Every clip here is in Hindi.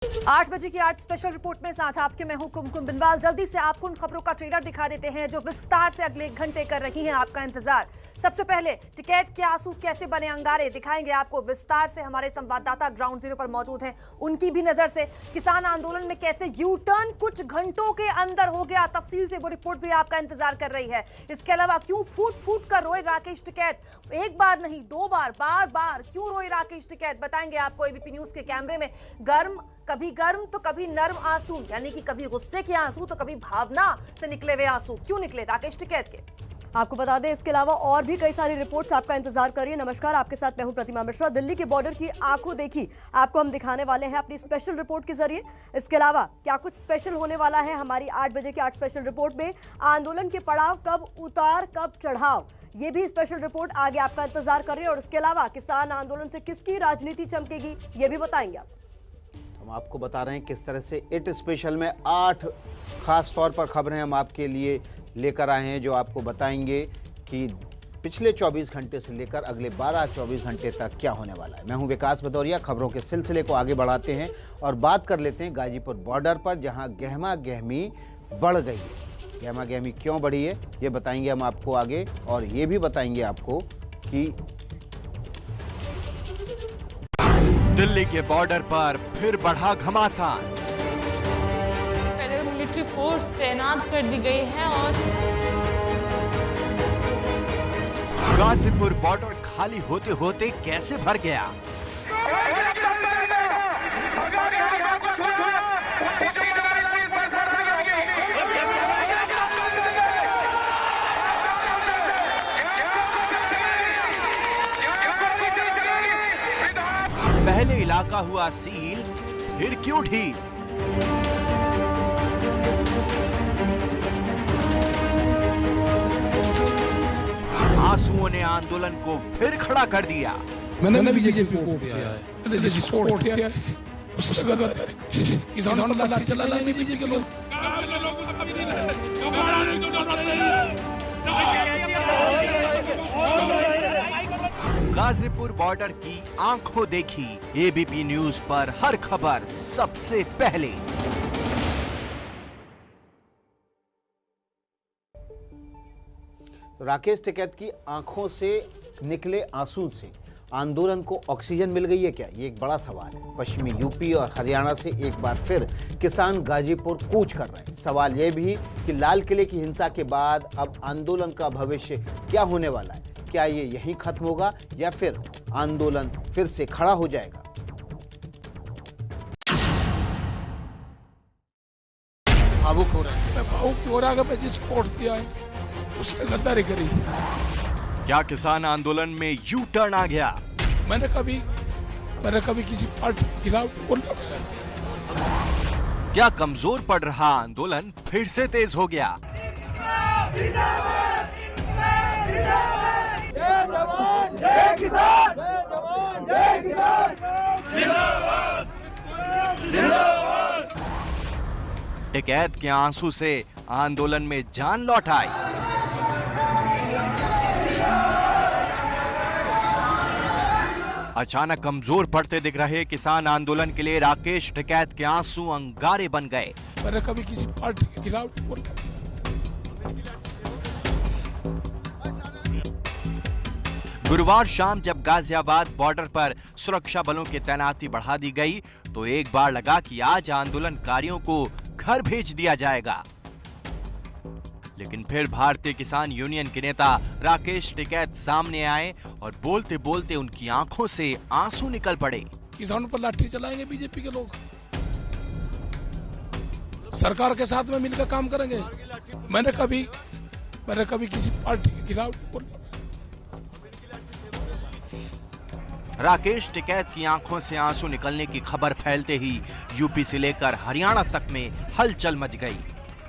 8 बजे की 8 स्पेशल रिपोर्ट में साथ आपके मैं हूं कुमकुम बिनवाल। जल्दी से आपको उन खबरों का ट्रेलर दिखा देते हैं जो विस्तार से अगले 1 घंटे कर रही हैं आपका इंतजार। सबसे पहले टिकैत के आंसू कैसे बने अंगारे दिखाएंगे आपको विस्तार से। हमारे संवाददाता ग्राउंड जीरो पर मौजूद हैं, उनकी भी नजर से किसान आंदोलन में कैसे यू टर्न कुछ घंटों के अंदर हो गया, तफसील से वो रिपोर्ट भी आपका इंतजार कर रही है। इसके अलावा क्यों फूट फूट कर रोए राकेश टिकैत, एक बार नहीं 2 बार, बार बार क्यों रोए राकेश टिकैत, बताएंगे आपको एबीपी न्यूज के कैमरे में। कभी गर्म तो कभी नर्म आंसू, यानी कि कभी गुस्से के आंसू तो कभी भावना से निकले हुए आंसू, क्यों निकले राकेश टिकैत के, आपको बता दें। इसके अलावा और भी कई सारी रिपोर्ट्स आपका इंतजार कर रही है। नमस्कार, आपके साथ मैं हूं प्रतिमा मिश्रा। दिल्ली के बॉर्डर की आंखों देखी आपको हम दिखाने वाले हैं अपनी स्पेशल रिपोर्ट के जरिए। इसके अलावा क्या कुछ स्पेशल होने वाला है हमारी 8 बजे की 8 स्पेशल रिपोर्ट में। आंदोलन के पड़ाव, कब उतार कब चढ़ाव, ये भी स्पेशल रिपोर्ट आगे आपका इंतजार कर रही है। और इसके अलावा किसान आंदोलन से किसकी राजनीति चमकेगी ये भी बताएंगे आप। हम आपको बता रहे हैं किस तरह से इट स्पेशल में 8 खास तौर पर खबरें हम आपके लिए लेकर आए हैं जो आपको बताएंगे कि पिछले 24 घंटे से लेकर अगले 12-24 घंटे तक क्या होने वाला है। मैं हूं विकास भदौरिया। खबरों के सिलसिले को आगे बढ़ाते हैं और बात कर लेते हैं गाजीपुर बॉर्डर पर, जहां गहमा गहमी बढ़ गई है। गहमा गहमी क्यों बढ़ी है ये बताएंगे हम आपको आगे, और ये भी बताएंगे आपको कि दिल्ली के बॉर्डर पर फिर बढ़ा घमासान। पैरामिलिट्री फोर्स तैनात कर दी गई है और गाजीपुर बॉर्डर खाली होते होते कैसे भर गया। पहले इलाका हुआ सील, फिर क्यों ढील। आंसुओं ने आंदोलन को फिर खड़ा कर दिया। मैंने भी ये रिपोर्ट किया है, रिपोर्ट किया है, उससे किसानों ने लाठी चला लाने बीजेपी के लोग। गाजीपुर बॉर्डर की आंखों देखी एबीपी न्यूज पर हर खबर सबसे पहले। राकेश टिकैत की आंखों से निकले आंसू से आंदोलन को ऑक्सीजन मिल गई है क्या, ये एक बड़ा सवाल है। पश्चिमी यूपी और हरियाणा से एक बार फिर किसान गाजीपुर कूच कर रहे हैं। सवाल यह भी कि लाल किले की हिंसा के बाद अब आंदोलन का भविष्य क्या होने वाला है। क्या ये यहीं खत्म होगा या फिर आंदोलन फिर से खड़ा हो जाएगा। भावुक हो रहा है, मैं भावुक हो रहा है। जिस कोर्ट दिया है उसने गद्दारी करी। क्या किसान आंदोलन में यू टर्न आ गया। मैंने कभी किसी पार्टी के खिलाफ बोलना पड़ा। क्या कमजोर पड़ रहा आंदोलन फिर से तेज हो गया। जय जवान जय किसान, जय जवान जय किसान, जिंदाबाद जिंदाबाद। टिकैत के आंसू से आंदोलन में जान लौट आई। अचानक कमजोर पड़ते दिख रहे किसान आंदोलन के लिए राकेश टिकैत के आंसू अंगारे बन गए। मैंने कभी किसी पार्टी के खिलाफ बोला। गुरुवार शाम जब गाजियाबाद बॉर्डर पर सुरक्षा बलों की तैनाती बढ़ा दी गई तो एक बार लगा कि आज आंदोलनकारियों को घर भेज दिया जाएगा। लेकिन फिर भारतीय किसान यूनियन के नेता राकेश टिकैत सामने आए और बोलते बोलते उनकी आंखों से आंसू निकल पड़े। किसानों पर लाठी चलाएंगे बीजेपी के लोग, सरकार के साथ में मिलकर काम करेंगे। मैंने कभी किसी पार्टी के खिलाफ बोला। राकेश टिकैत की आंखों से आंसू निकलने की खबर फैलते ही यूपी से लेकर हरियाणा तक में हलचल मच गई।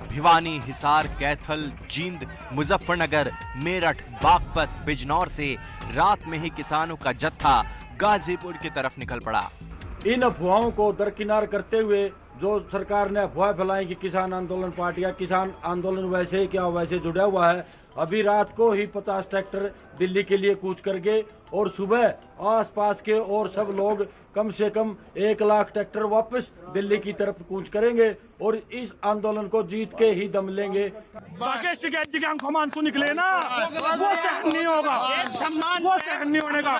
भिवानी, हिसार, कैथल, जींद, मुजफ्फरनगर, मेरठ, बागपत, बिजनौर से रात में ही किसानों का जत्था गाजीपुर की तरफ निकल पड़ा। इन अफवाहों को दरकिनार करते हुए जो सरकार ने अफवाह फैलाई कि किसान आंदोलन पार्टी या किसान आंदोलन वैसे ही क्या वैसे जुड़ा हुआ है, अभी रात को ही 50 ट्रैक्टर दिल्ली के लिए कूच कर गए और सुबह आसपास के और सब लोग कम से कम 1 लाख ट्रैक्टर वापस दिल्ली की तरफ कूच करेंगे और इस आंदोलन को जीत के ही दम लेंगे। राकेश टिकैत जी के आंखों में आंसू निकले ना, वो सहन नहीं होगा, वो सहन नहीं होने का।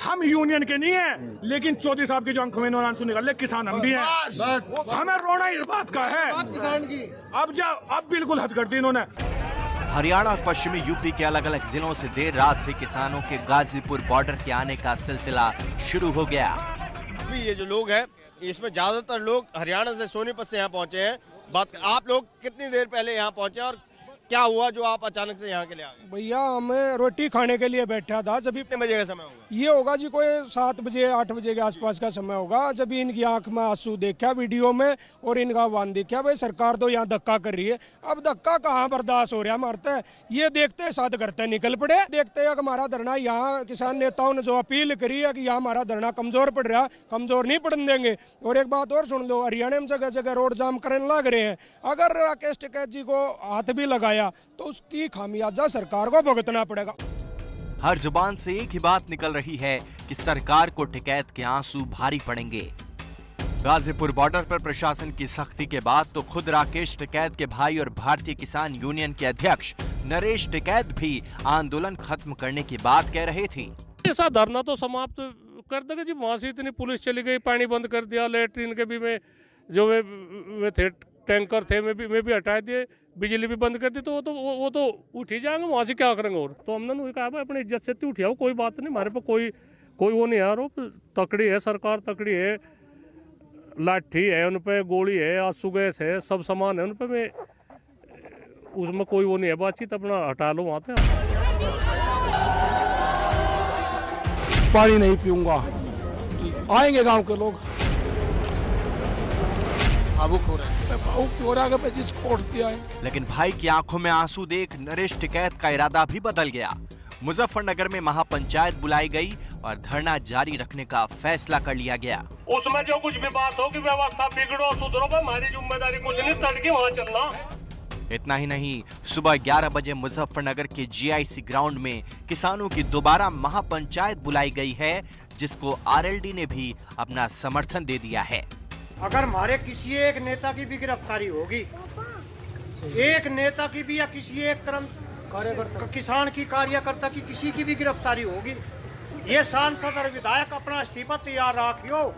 हम यूनियन के नहीं है, लेकिन चौधरी साहब के जो आंखों में आंसू निकले, किसान हम भी हैं, हमें रोना इस बात का है। अब बिल्कुल हद कर दी इन्होंने। हरियाणा और पश्चिमी यूपी के अलग अलग जिलों से देर रात से किसानों के गाजीपुर बॉर्डर के आने का सिलसिला शुरू हो गया। ये जो लोग हैं, इसमें ज्यादातर लोग हरियाणा से सोनीपत से यहाँ पहुंचे हैं। बात आप लोग कितनी देर पहले यहाँ पहुंचे और क्या हुआ जो आप अचानक से यहाँ के लिए आ गए? भैया हमें रोटी खाने के लिए बैठा था। जब कितने बजे का समय होगा? ये होगा जी कोई 7 बजे 8 बजे के आसपास का समय होगा। जब इनकी आंख में आंसू देखा वीडियो में और इनका वान देखा, भाई सरकार तो यहाँ धक्का कर रही है। अब धक्का कहाँ बर्दाश्त हो रहा मारता है, ये देखते साथ करते निकल पड़े। देखते हैं हमारा धरना, यहाँ किसान नेताओं ने जो अपील करी है कि यहाँ हमारा धरना कमजोर पड़ रहा, कमजोर नहीं पड़ने देंगे। और एक बात और सुन लो, हरियाणा में जगह जगह रोड जाम करने लग रहे हैं। अगर राकेश टिकैत जी को हाथ भी लगाया तो उसकी खामियाजा सरकार को भुगतना पड़ेगा। हर जुबान से एक ही बात निकल रही है कि सरकार को टिकैत के आंसू भारी पड़ेंगे। गाजीपुर बॉर्डर पर प्रशासन की सख्ती के बाद तो खुद राकेश टिकैत के भाई और भारतीय किसान यूनियन के अध्यक्ष नरेश टिकैत भी आंदोलन खत्म करने की बात कह रहे थे। ऐसा धरना तो समाप्त कर देगा जी। वहां से इतनी पुलिस चली गई, पानी बंद कर दिया, लेटरिन के भी में जो वे थे टैंकर थे मैं भी हटा दिए, बिजली भी बंद कर दी। तो वो तो उठ ही जाएंगे, वहाँ से क्या करेंगे। और तो हमने कहा भाई अपनी इज्जत से उठ आओ, कोई बात नहीं, हमारे पास कोई वो नहीं है। तकड़ी है सरकार, तकड़ी है, लाठी है उन पे, गोली है, आंसू गैस है, सब सामान है उन पे। मैं उसमें कोई वो नहीं है बातचीत, अपना हटा लो वहाँ से। पानी नहीं पीऊंगा, आएंगे गांव के लोग। भावुक हो रहे हैं, लेकिन भाई की आंखों में आंसू देख नरेश टिकैत का इरादा भी बदल गया। मुजफ्फरनगर में महापंचायत बुलाई गई और धरना जारी रखने का फैसला कर लिया गया। उसमें जो कुछ भी बात होगी, व्यवस्था बिगड़ो सुधरो, हमारी जिम्मेदारी कुछ नहीं, तड़के वहाँ चलना। इतना ही नहीं, सुबह 11 बजे मुजफ्फरनगर के GIC ग्राउंड में किसानों की दोबारा महापंचायत बुलाई गई है, जिसको RLD ने भी अपना समर्थन दे दिया है। अगर हमारे किसी एक नेता की भी गिरफ्तारी होगी, एक नेता की भी या किसी एक किसान की कार्यकर्ता की किसी की भी गिरफ्तारी होगी, ये सांसद और विधायक अपना इस्तीफा तैयार रखियो,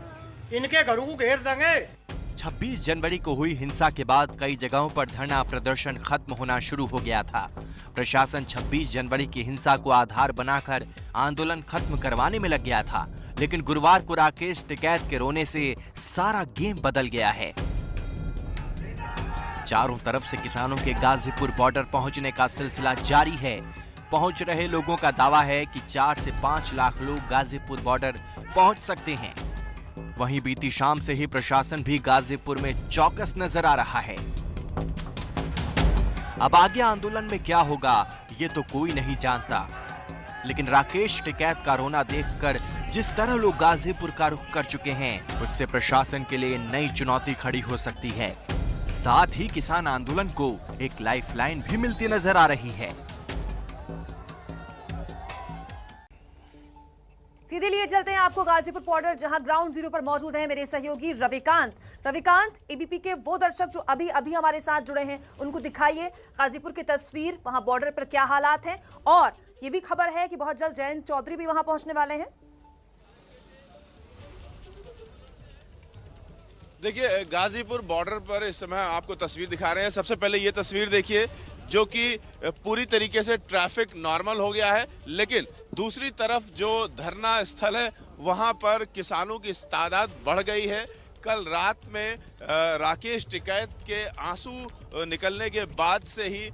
इनके घरों को घेर देंगे। 26 जनवरी को हुई हिंसा के बाद कई जगहों पर धरना प्रदर्शन खत्म होना शुरू हो गया था। प्रशासन 26 जनवरी की हिंसा को आधार बनाकर आंदोलन खत्म करवाने में लग गया था, लेकिन गुरुवार को राकेश टिकैत के रोने से सारा गेम बदल गया है। चारों तरफ से किसानों के गाजीपुर बॉर्डर पहुंचने का सिलसिला जारी है। पहुंच रहे लोगों का दावा है कि 4 से 5 लाख लोग गाजीपुर बॉर्डर पहुंच सकते हैं। वहीं बीती शाम से ही प्रशासन भी गाजीपुर में चौकस नजर आ रहा है। अब आगे आंदोलन में क्या होगा ये तो कोई नहीं जानता, लेकिन राकेश टिकैत का रोना देखकर जिस तरह लोग गाजीपुर का रुख कर चुके हैं, उससे प्रशासन के लिए नई चुनौती खड़ी हो सकती है। साथ ही किसान आंदोलन को एक लाइफलाइन भी मिलती नजर आ रही है। सीधे लिए चलते हैं आपको गाजीपुर बॉर्डर, जहां ग्राउंड जीरो पर मौजूद है मेरे सहयोगी रविकांत। एबीपी के वो दर्शक जो अभी हमारे साथ जुड़े हैं, उनको दिखाइए गाजीपुर की तस्वीर, वहां बॉर्डर पर क्या हालात हैं। और ये भी खबर है कि बहुत जल्द जयंत चौधरी भी वहां पहुंचने वाले हैं। देखिए, गाजीपुर बॉर्डर पर इस समय आपको तस्वीर दिखा रहे हैं। सबसे पहले ये तस्वीर देखिए, जो कि पूरी तरीके से ट्रैफिक नॉर्मल हो गया है, लेकिन दूसरी तरफ जो धरना स्थल है वहां पर किसानों की तादाद बढ़ गई है। कल रात में राकेश टिकैत के आंसू निकलने के बाद से ही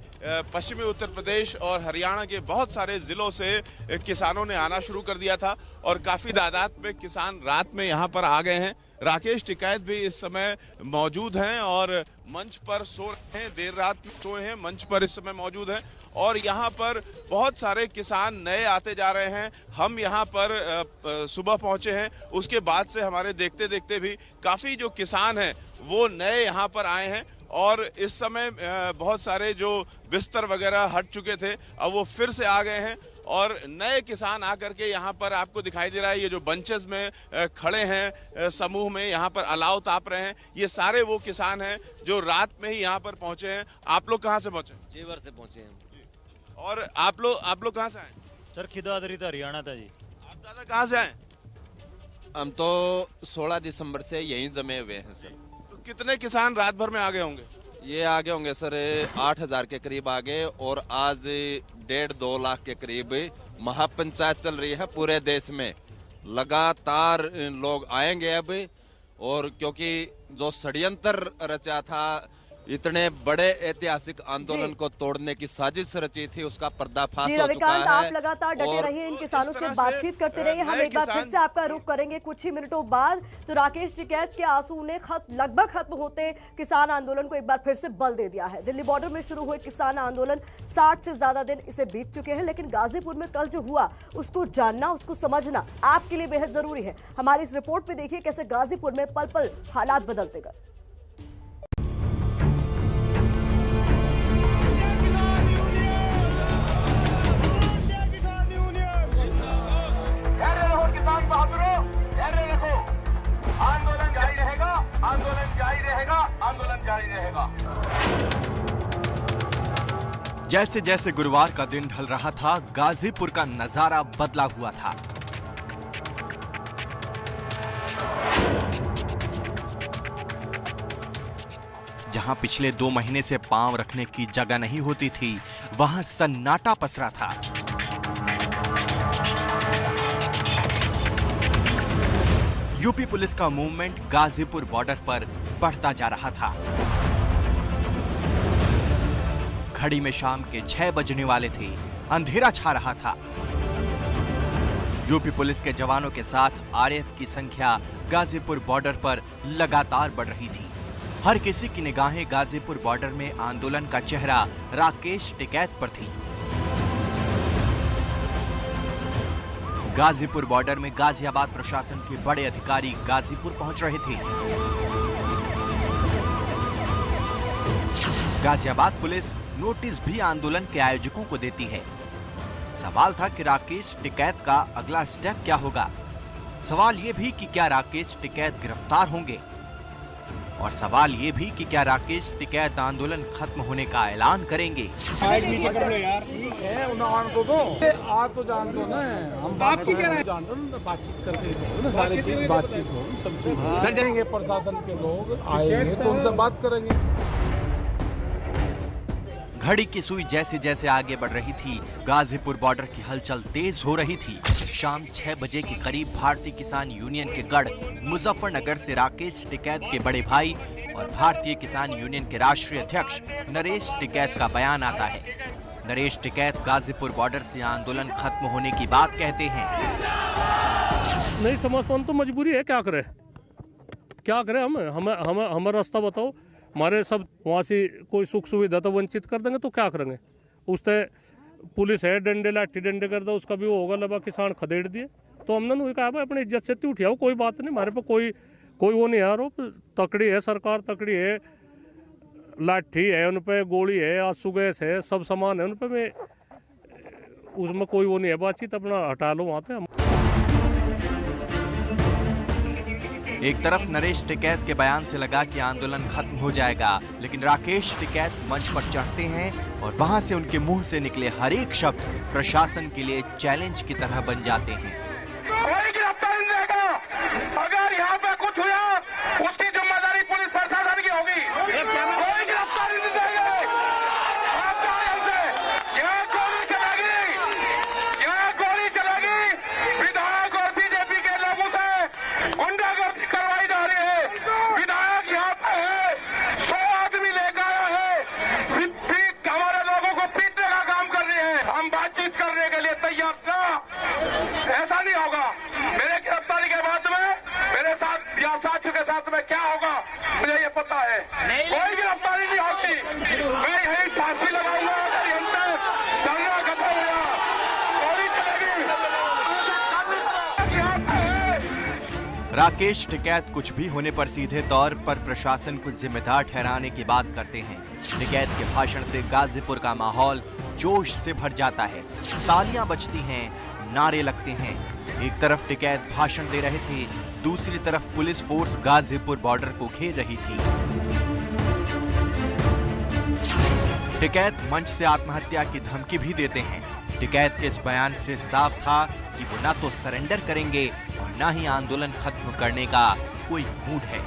पश्चिमी उत्तर प्रदेश और हरियाणा के बहुत सारे जिलों से किसानों ने आना शुरू कर दिया था और काफ़ी तादाद में किसान रात में यहाँ पर आ गए हैं। राकेश टिकैत भी इस समय मौजूद हैं और मंच पर सो रहे हैं, देर रात में सोए हैं, मंच पर इस समय मौजूद हैं और यहाँ पर बहुत सारे किसान नए आते जा रहे हैं। हम यहाँ पर सुबह पहुँचे हैं, उसके बाद से हमारे देखते देखते भी काफ़ी जो किसान हैं वो नए यहाँ पर आए हैं और इस समय बहुत सारे जो बिस्तर वगैरह हट चुके थे अब वो फिर से आ गए हैं और नए किसान आकर के यहाँ पर आपको दिखाई दे रहा है, ये जो बंचेस में खड़े हैं समूह में, यहाँ पर अलाव ताप रहे हैं, ये सारे वो किसान हैं जो रात में ही यहाँ पर पहुंचे हैं। आप लोग कहाँ से पहुंचे? जेवर से पहुंचे हैं। और आप लोग कहाँ से आए? सर खिदादरी था, हरियाणा था जी। आप दादा कहाँ से आए? हम तो 16 दिसंबर से यहीं जमे हुए हैं सर। तो कितने किसान रात भर में आगे होंगे? ये आगे होंगे सर 8,000 के करीब आगे, और आज 1.5-2 लाख के करीब महापंचायत चल रही है पूरे देश में। लगातार लोग आएंगे अब, और क्योंकि जो षड्यंत्र रचा था, इतने बड़े ऐतिहासिक आंदोलन को तोड़ने की साजिश रची थी, उसका पर्दाफाश हो चुका रविकांत, है। आप लगातार डटे रहिए, इन किसानों से बातचीत करते रहिए। हम एक बार फिर से आपका रुख करेंगे कुछ ही मिनटों बाद। तो राकेश टिकैत के आंसू ने लगभग खत्म होते किसान आंदोलन को एक बार फिर से बल दे दिया है। दिल्ली बॉर्डर में शुरू हुए किसान आंदोलन 60 से ज्यादा दिन इसे बीत चुके हैं, लेकिन गाजीपुर में कल जो हुआ उसको जानना, उसको समझना आपके लिए बेहद जरूरी है। हमारी इस रिपोर्ट में देखिए कैसे गाजीपुर में पल पल हालात बदलते गए। आंदोलन जारी रहेगा, आंदोलन जारी रहेगा, आंदोलन जारी रहेगा। जैसे जैसे गुरुवार का दिन ढल रहा था, गाजीपुर का नजारा बदला हुआ था। जहां पिछले 2 महीने से पांव रखने की जगह नहीं होती थी, वहां सन्नाटा पसरा था। यूपी पुलिस का मूवमेंट गाजीपुर बॉर्डर पर बढ़ता जा रहा था। घड़ी में शाम के 6 बजने वाले थे, अंधेरा छा रहा था। यूपी पुलिस के जवानों के साथ आरएएफ की संख्या गाजीपुर बॉर्डर पर लगातार बढ़ रही थी। हर किसी की निगाहें गाजीपुर बॉर्डर में आंदोलन का चेहरा राकेश टिकैत पर थी। गाजीपुर बॉर्डर में गाजियाबाद प्रशासन के बड़े अधिकारी गाजीपुर पहुंच रहे थे। गाजियाबाद पुलिस नोटिस भी आंदोलन के आयोजकों को देती है। सवाल था कि राकेश टिकैत का अगला स्टेप क्या होगा। सवाल ये भी कि क्या राकेश टिकैत गिरफ्तार होंगे, और सवाल ये भी कि क्या राकेश टिकैत आंदोलन खत्म होने का ऐलान करेंगे। यार ठीक है, उन्हें तो दो आप तो जान दो ना, हम बात की कह जान दो ना, बातचीत करके सारी चीज बातचीत हो, सब चीज जाएंगे, प्रशासन के लोग आएंगे तो उनसे बात करेंगे। घड़ी की सुई जैसे जैसे आगे बढ़ रही थी, गाजीपुर बॉर्डर की हलचल तेज हो रही थी। शाम 6 बजे के करीब भारतीय किसान यूनियन के गढ़ मुजफ्फरनगर से राकेश टिकैत के बड़े भाई और भारतीय किसान यूनियन के राष्ट्रीय अध्यक्ष नरेश टिकैत का बयान आता है। नरेश टिकैत गाजीपुर बॉर्डर से आंदोलन खत्म होने की बात कहते हैं। नहीं समझ पाऊँ तो मजबूरी है, क्या करें क्या करें, हमें रास्ता बताओ। हमारे सब वहाँ से कोई सुख सुविधा तो वंचित कर देंगे तो क्या करेंगे। उससे पुलिस है, डंडे लाठी डंडे कर दो, उसका भी वो होगा, लबा किसान खदेड़ दिए। तो हमने नहीं कहा भाई अपनी इज्जत से उठियाओ, कोई बात नहीं, हमारे पे कोई वो नहीं है आरोप। तकड़ी है सरकार, तकड़ी है, लाठी है उन पे, गोली है, आंसू गैस है, सब सामान है उन पे। मैं उसमें कोई वो नहीं है बातचीत, अपना हटा लो वहाँ से। एक तरफ नरेश टिकैत के बयान से लगा कि आंदोलन खत्म हो जाएगा, लेकिन राकेश टिकैत मंच पर चढ़ते हैं और वहां से उनके मुंह से निकले हर एक शब्द प्रशासन के लिए चैलेंज की तरह बन जाते हैं। कोई गिरफ्तार नहीं रहेगा, अगर यहाँ पे कुछ हुआ उसकी जिम्मेदारी पुलिस प्रशासन की होगी। कोई गिरफ्तारी नहीं रहेगा। यहाँ गोली चलेगी, विधायक और बीजेपी के लोगों से गुंडागर्दी करवाई जा रही है। विधायक यहाँ पे है, 100 आदमी लेकर आया है, हमारे लोगों को पीटने का काम कर रही है। हम बातचीत करने के लिए तैयार था, ऐसा नहीं होगा। मेरे गिरफ्तारी के बाद में मेरे साथ या साथियों के साथ में क्या होगा मुझे ये पता है। कोई गिरफ्तारी नहीं होगी, मैं यही फांसी लगाऊंगा। अगर यहाँ धरना खत्म हुआ, गोली चलेगी। राकेश टिकैत कुछ भी होने पर सीधे तौर पर प्रशासन को जिम्मेदार ठहराने की बात करते हैं। टिकैत के भाषण से गाजीपुर का माहौल जोश से भर जाता है। तालियां बजती हैं, नारे लगते हैं। एक तरफ टिकैत भाषण दे रहे थे, दूसरी तरफ पुलिस फोर्स गाजीपुर बॉर्डर को घेर रही थी। टिकैत मंच से आत्महत्या की धमकी भी देते हैं। टिकैत के इस बयान से साफ था कि वो ना तो सरेंडर करेंगे और ना ही आंदोलन खत्म करने का कोई मूड है।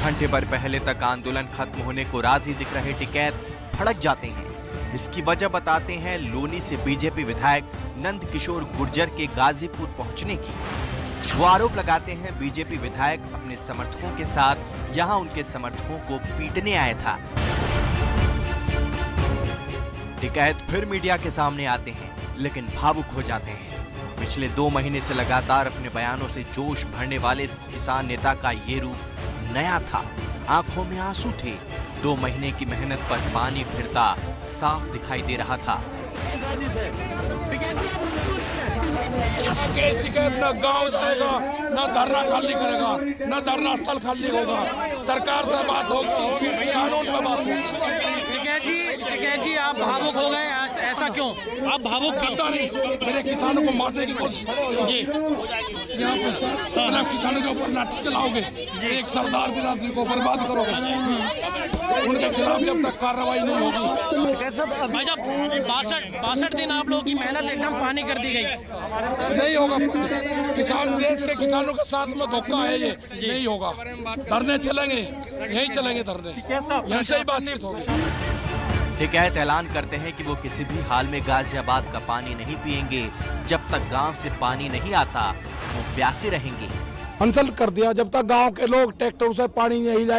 घंटे भर पहले तक आंदोलन खत्म होने को राजी दिख रहे टिकैत भड़क जाते हैं। इसकी वजह बताते हैं लोनी से बीजेपी विधायक नंद किशोर गुर्जर के गाजीपुर पहुंचने की। वो आरोप लगाते हैं बीजेपी विधायक अपने समर्थकों के साथ यहां उनके समर्थकों को पीटने आया था। टिकैत फिर मीडिया के सामने आते हैं, लेकिन भावुक हो जाते हैं। पिछले 2 महीने से लगातार अपने बयानों से जोश भरने वाले इस किसान नेता का ये रूप नया था। आंखों में आंसू थे। 2 महीने की मेहनत पर पानी फिरता साफ दिखाई दे रहा था। राकेश टिकैत न गांव जाएगा, न धरना खाली करेगा, न धरना स्थल खाली होगा। सरकार से बात होगी, कानून पर बात होगी। टिकैत जी आप भावुक हो गए, ऐसा क्यों? आप भावुक करता नहीं, मेरे किसानों को मारने की कोशिश जी यहाँ पे किसानों के ऊपर लाठी चलाओगे, एक सरदार बिरादरी को बर्बाद करोगे, उनके खिलाफ जब तक कार्रवाई नहीं होगी। भाई साहब 62 दिन आप लोगों की मेहनत एकदम पानी कर दी गई। नहीं होगा, किसान देश के किसानों के साथ में धोखा है, ये नहीं होगा। धरने चलेंगे, यही चलेंगे धरने, यहाँ से ही बातचीत होगी। टिकैत ऐलान करते हैं कि वो किसी भी हाल में गाजियाबाद का पानी नहीं पिएंगे। जब तक गांव से पानी नहीं आता वो प्यासे रहेंगे। कैंसल कर दिया, जब तक गांव के लोग ट्रैक्टर से पानी नहीं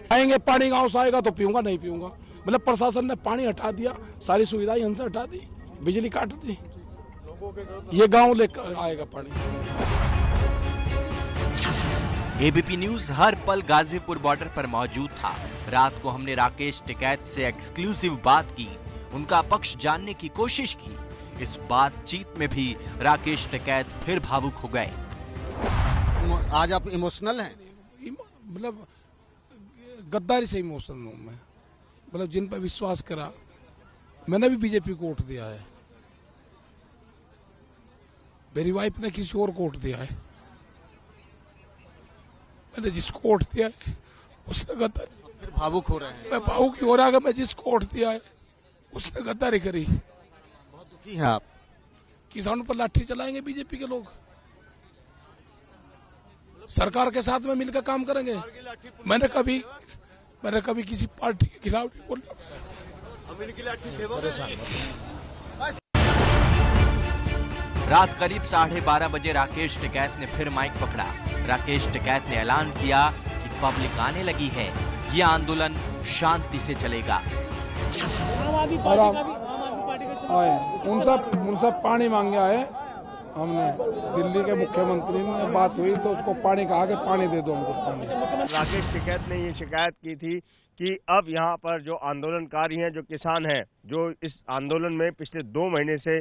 आएंगे पानी गांव से आएगा तो पीऊंगा, नहीं पीऊंगा। मतलब प्रशासन ने पानी हटा दिया, सारी सुविधाएं यहाँ से हटा दी, बिजली काट दी, ये गांव लेकर आएगा पानी। एबीपी न्यूज हर पल गाजीपुर बॉर्डर पर मौजूद था। रात को हमने राकेश टिकैत से एक्सक्लूसिव बात की, उनका पक्ष जानने की कोशिश की। इस बातचीत में भी राकेश टिकैत फिर भावुक हो गए। आज आप इमोशनल हैं? मतलब गद्दारी से इमोशनल हूँ मैं। मतलब जिन पर विश्वास करा, मैंने भी बीजेपी को वोट दिया है, मेरी वाइफ ने किसी और को वोट दिया है, मैंने जिसको वोट दिया है उसने गद्दारी। भावुक हो रहे हैं? मैं भावुक ही हो रहा है, मैं जिसको वोट दिया है उसने गद्दारी करी। बहुत दुखी हैं आप? किसानों पर लाठी चलाएंगे बीजेपी के लोग, सरकार के साथ में मिलकर काम करेंगे। मैंने कभी किसी पार्टी के खिलाफ नहीं बोला। रात करीब 12:30 बजे राकेश टिकैत ने फिर माइक पकड़ा। राकेश टिकैत ने ऐलान किया कि पब्लिक आने लगी है, यह आंदोलन शांति से चलेगा। उनसे पानी मांगे आए हमने, दिल्ली के मुख्यमंत्री ने बात हुई तो उसको पानी कहा कि पानी दे दो हमको पानी। राकेश टिकैत ने ये शिकायत की थी कि अब यहाँ पर जो आंदोलनकारी हैं, जो किसान हैं, जो इस आंदोलन में पिछले 2 महीने से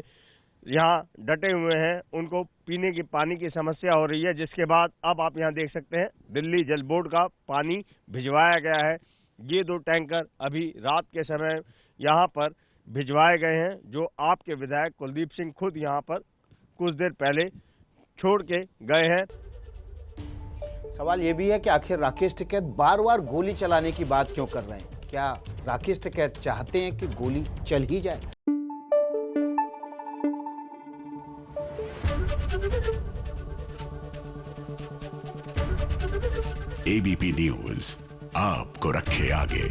यहाँ डटे हुए हैं, उनको पीने की पानी की समस्या हो रही है। जिसके बाद अब आप यहाँ देख सकते हैं दिल्ली जल बोर्ड का पानी भिजवाया गया है। ये 2 टैंकर अभी रात के समय यहाँ पर भिजवाए गए हैं, जो आपके विधायक कुलदीप सिंह खुद यहाँ पर कुछ देर पहले छोड़ के गए हैं। सवाल ये भी है कि आखिर राकेश टिकैत बार-बार गोली चलाने की बात क्यों कर रहे हैं? क्या राकेश टिकैत चाहते हैं कि गोली चल ही जाए? एबीपी न्यूज आपको रखे आगे।